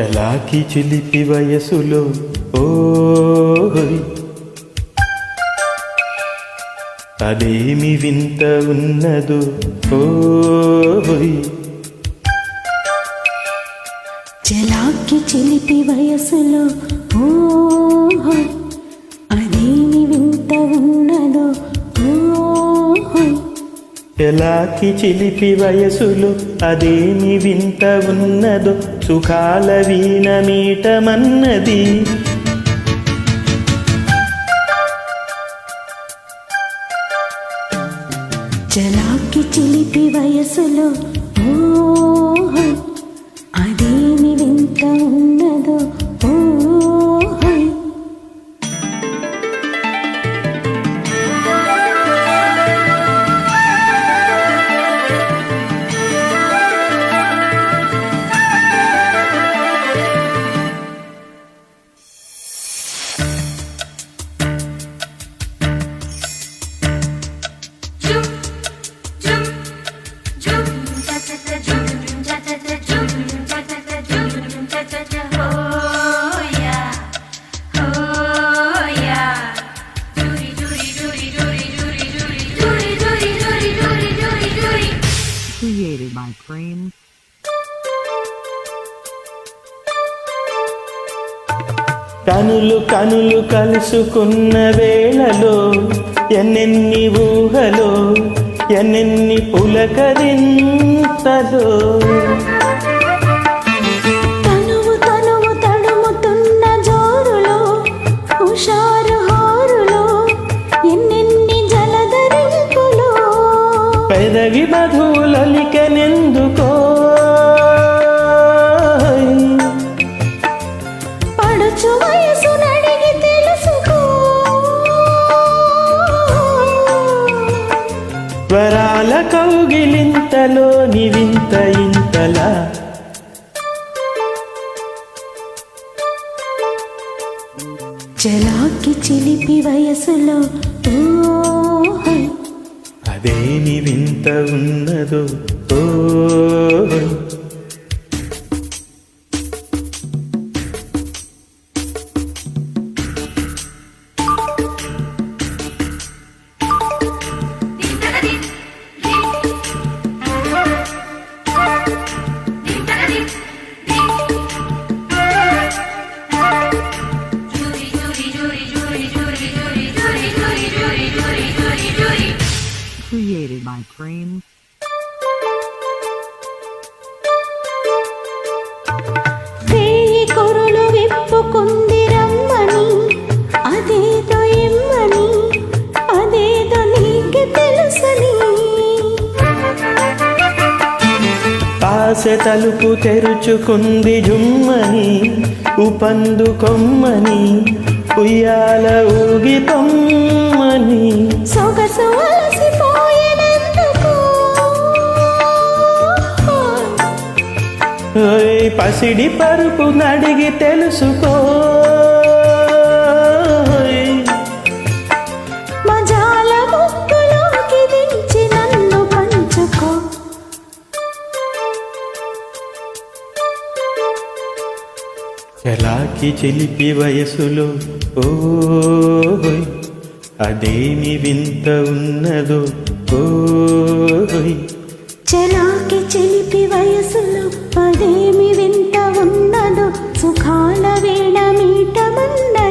ఎలాకి చిలిపి వయసులో ఓయ్ అదేమి వింత ఉన్నదో ఓయ్ చలాకి చిలిపి వయసులో ఓయ్ అదేమి వింత ఉన్నదో ఓయ్ ఎలాకి చిలిపి వయసులో అదేమి వింత ఉన్నదో సుఖాల వీణ మీటమన్నది చలాకి చిలిపి వయసులో ఓయ్ అదేమి వింత ఉన్నదో ఓయ్ Created by Crane. కనులు కనులు కలుసుకున్న వేళలో ఎన్నెన్ని ఊహలో ఎన్నెన్ని పులకరింతలో తనువు తనువు తడుముతున్న జోరులో హుషారు హోరులో ఎన్నెన్ని జలధరింపులో పెదవి మధులలికెనెందుకో పడుచు వయసు నడిగి తెలుసుకో వరాల కౌగిలింతలో నివింత ఇంతలా చలాకి చిలిపి వయసులో ఓయ్ అదేమి వింత ఉన్నదో ఓయ్ Created by Crane. వేయి కొరులు విప్పుకుంది రమ్మని అదేదో ఇమ్మని అదేదో నీకు తెలుసని ఆశ తలుపు తెరుచుకుంది జుమ్మని ఉపందు కొమ్మని ఉయ్యాల ఊగి పొమ్మని సొగసు అలసిపోయేందుకు ఓయ్ పసిడి పరుపు నడిగి తెలుసుకో మజాల ముక్కులోకి దించి నన్ను పంచుకో ఎలాకి చిలిపి వయసులో ఓయ్ అదేమి వింత ఉన్నదో ఓయ్ చలాకి చిలిపి వయసులో అదేమి వింత ఉన్నదో సుఖాల వీణ మీటమన్నది